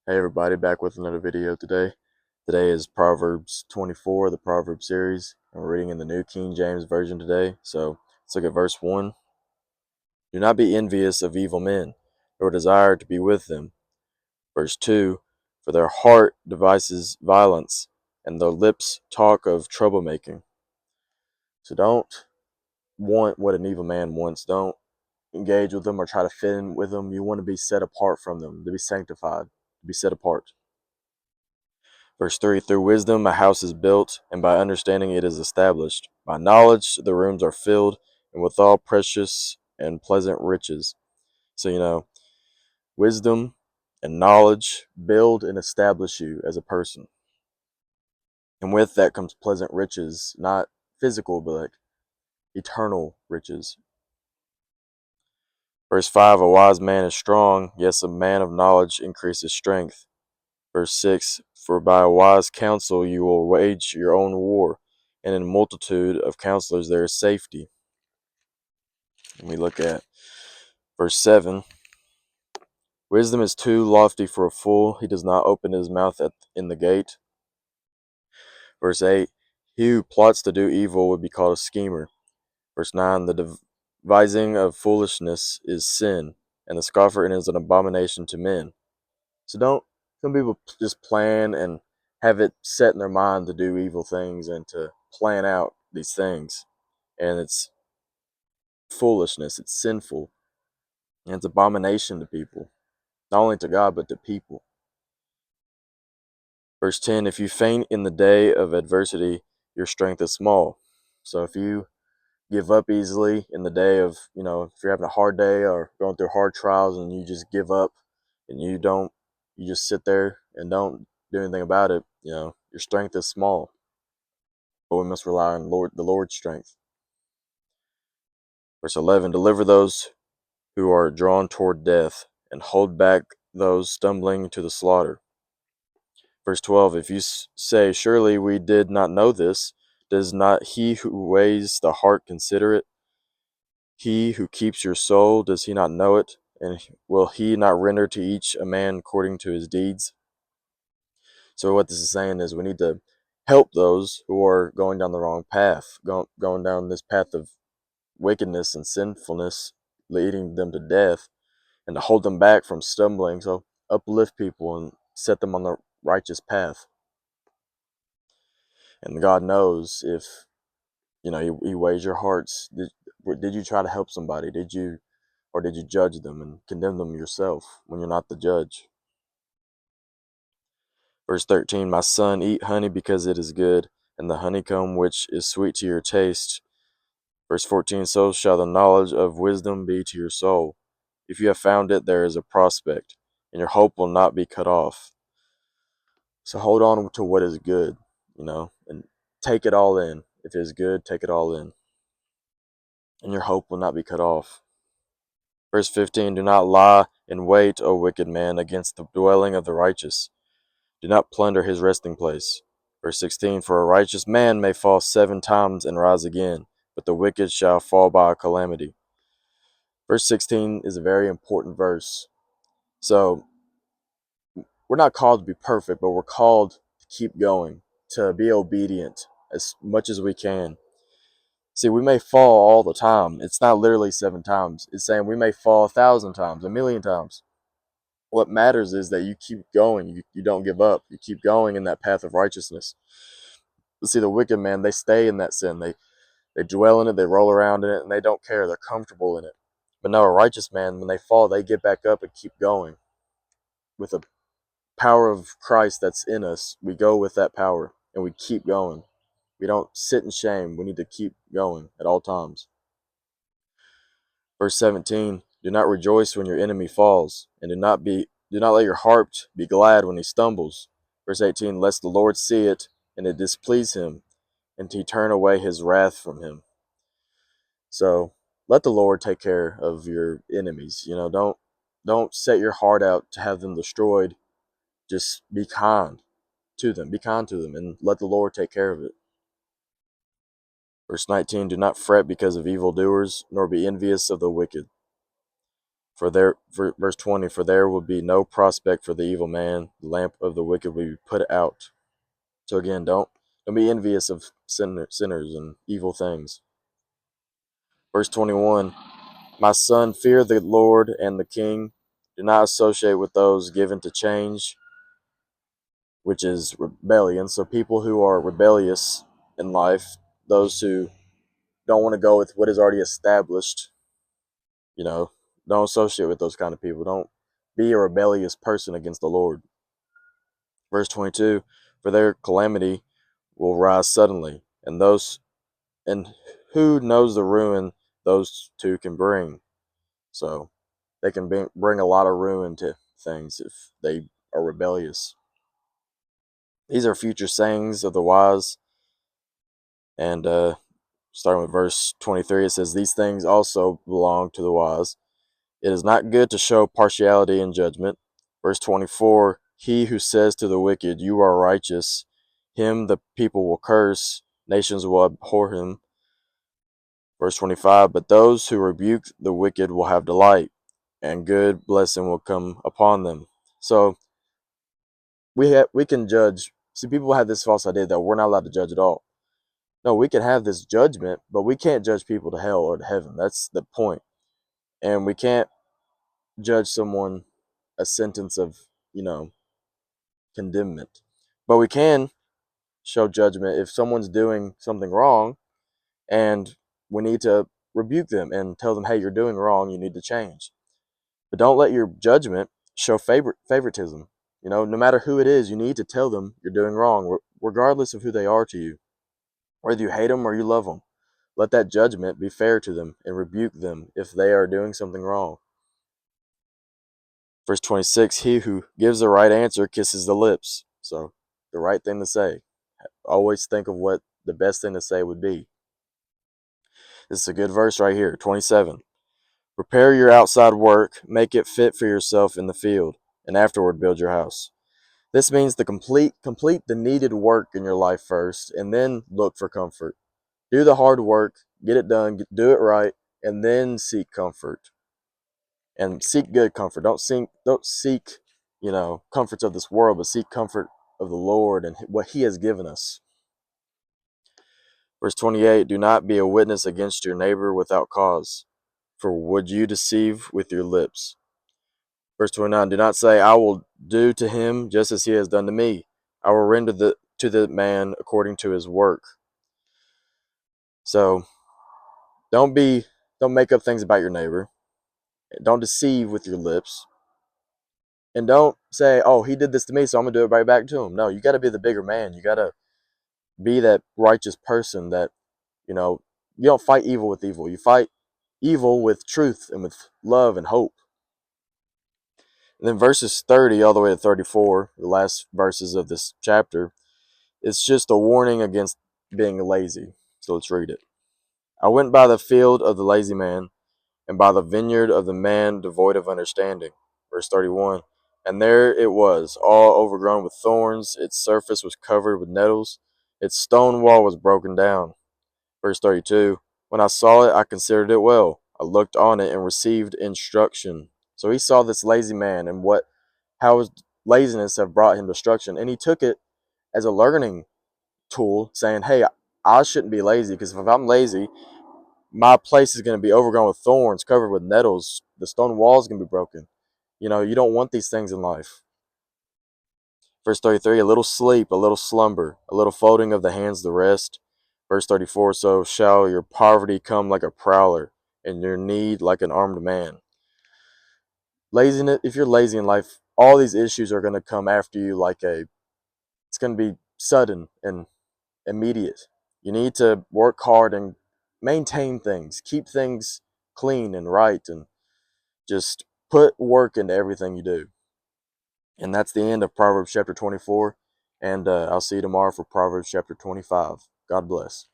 Hey everybody, back with another video today. Today is Proverbs 24, the Proverb series, and we're reading in the New King James Version today. So let's look at verse 1. Do not be envious of evil men, nor desire to be with them. Verse 2. For their heart devises violence, and their lips talk of troublemaking. So don't want what an evil man wants. Don't engage with them or try to fit in with them. You want to be set apart from them, to be sanctified, to be set apart. Verse 3. Through wisdom a house is built, and by understanding it is established. By knowledge the rooms are filled, and with all precious and pleasant riches. So, wisdom and knowledge build and establish you as a person. And with that comes pleasant riches, not physical, but like eternal riches. Verse 5. A wise man is strong, yes, a man of knowledge increases strength. Verse 6. For by a wise counsel you will wage your own war, and in a multitude of counselors there is safety. And we look at verse 7. Wisdom is too lofty for a fool. He does not open his mouth in the gate. Verse 8. He who plots to do evil would be called a schemer. Verse 9. The devising of foolishness is sin, and the scoffer is an abomination to men. So some people just plan and have it set in their mind to do evil things and to plan out these things. And it's foolishness, it's sinful, and it's abomination to people. Not only to God, but to people. Verse 10, if you faint in the day of adversity, your strength is small. So if you give up easily in the day of, if you're having a hard day or going through hard trials and you just give up and you just sit there and don't do anything about it, your strength is small. But we must rely on the Lord's strength. Verse 11, deliver those who are drawn toward death and hold back those stumbling to the slaughter. Verse 12, if you say, surely we did not know this, does not he who weighs the heart consider it? He who keeps your soul, does he not know it? And will he not render to each a man according to his deeds? So what this is saying is we need to help those who are going down the wrong path, going down this path of wickedness and sinfulness, leading them to death, and to hold them back from stumbling. So uplift people and set them on the righteous path. And God knows if, he weighs your hearts. Did you try to help somebody? Did you judge them and condemn them yourself when you're not the judge? Verse 13, my son, eat honey because it is good, and the honeycomb which is sweet to your taste. Verse 14, so shall the knowledge of wisdom be to your soul. If you have found it, there is a prospect, and your hope will not be cut off. So hold on to what is good, and take it all in. If it is good, take it all in, and your hope will not be cut off. Verse 15, do not lie in wait, O wicked man, against the dwelling of the righteous. Do not plunder his resting place. Verse 16, for a righteous man may fall 7 times and rise again, but the wicked shall fall by a calamity. Verse 16 is a very important verse. So we're not called to be perfect, but we're called to keep going, to be obedient as much as we can. See, we may fall all the time. It's not literally 7 times. It's saying we may fall 1,000 times, 1,000,000 times. What matters is that you keep going. You don't give up. You keep going in that path of righteousness. See, the wicked man, they stay in that sin. They dwell in it. They roll around in it, and they don't care. They're comfortable in it. But no, a righteous man, when they fall, they get back up and keep going. With the power of Christ that's in us, we go with that power, and we keep going. We don't sit in shame. We need to keep going at all times. Verse 17, do not rejoice when your enemy falls, and do not let your heart be glad when he stumbles. Verse 18, lest the Lord see it, and it displease him, and he turn away his wrath from him. So let the Lord take care of your enemies. Don't set your heart out to have them destroyed. Just be kind to them. Be kind to them, and let the Lord take care of it. Verse 19, do not fret because of evildoers, nor be envious of the wicked. For verse 20, for there will be no prospect for the evil man. The lamp of the wicked will be put out. So again, don't be envious of sinners and evil things. Verse 21, my son, fear the Lord and the king. Do not associate with those given to change, which is rebellion. So people who are rebellious in life, those who don't want to go with what is already established, don't associate with those kind of people. Don't be a rebellious person against the Lord. Verse 22, for their calamity will rise suddenly, and who knows the ruin those two can bring. So they can bring a lot of ruin to things if they are rebellious. These are future sayings of the wise. And starting with verse 23, it says, these things also belong to the wise. It is not good to show partiality in judgment. Verse 24, he who says to the wicked, you are righteous, him the people will curse, nations will abhor him. Verse 25, but those who rebuke the wicked will have delight, and good blessing will come upon them. So we can judge. See, people have this false idea that we're not allowed to judge at all. No, we can have this judgment, but we can't judge people to hell or to heaven. That's the point. And we can't judge someone a sentence of, condemnment. But we can show judgment if someone's doing something wrong, and we need to rebuke them and tell them, hey, you're doing wrong, you need to change. But don't let your judgment show favoritism. No matter who it is, you need to tell them you're doing wrong, regardless of who they are to you. Whether you hate them or you love them, let that judgment be fair to them and rebuke them if they are doing something wrong. Verse 26, he who gives the right answer kisses the lips. So the right thing to say. Always think of what the best thing to say would be. This is a good verse right here, 27. Prepare your outside work, make it fit for yourself in the field, and afterward build your house. This means to complete the needed work in your life first, and then look for comfort. Do the hard work, get it done, do it right, and then seek comfort. And seek good comfort. Don't seek, comforts of this world, but seek comfort of the Lord and what He has given us. Verse 28, do not be a witness against your neighbor without cause, for would you deceive with your lips? Verse 29, do not say, I will do to him just as he has done to me. I will render to the man according to his work. So don't make up things about your neighbor. Don't deceive with your lips. And don't say, oh, he did this to me, so I'm going to do it right back to him. No, you got to be the bigger man. You got to be that righteous person that, you don't fight evil with evil. You fight evil with truth and with love and hope. And then verses 30 all the way to 34, the last verses of this chapter, it's just a warning against being lazy. So let's read it. I went by the field of the lazy man, and by the vineyard of the man devoid of understanding. Verse 31. And there it was, all overgrown with thorns. Its surface was covered with nettles. Its stone wall was broken down. Verse 32. When I saw it, I considered it well. I looked on it and received instruction. So he saw this lazy man and how his laziness have brought him destruction. And he took it as a learning tool, saying, hey, I shouldn't be lazy, because if I'm lazy, my place is going to be overgrown with thorns, covered with nettles. The stone wall is going to be broken. You don't want these things in life. Verse 33, a little sleep, a little slumber, a little folding of the hands, the rest. Verse 34, so shall your poverty come like a prowler, and your need like an armed man. Laziness, if you're lazy in life, all these issues are going to come after you it's going to be sudden and immediate. You need to work hard and maintain things, keep things clean and right, and just put work into everything you do. And that's the end of Proverbs chapter 24. And I'll see you tomorrow for Proverbs chapter 25. God bless.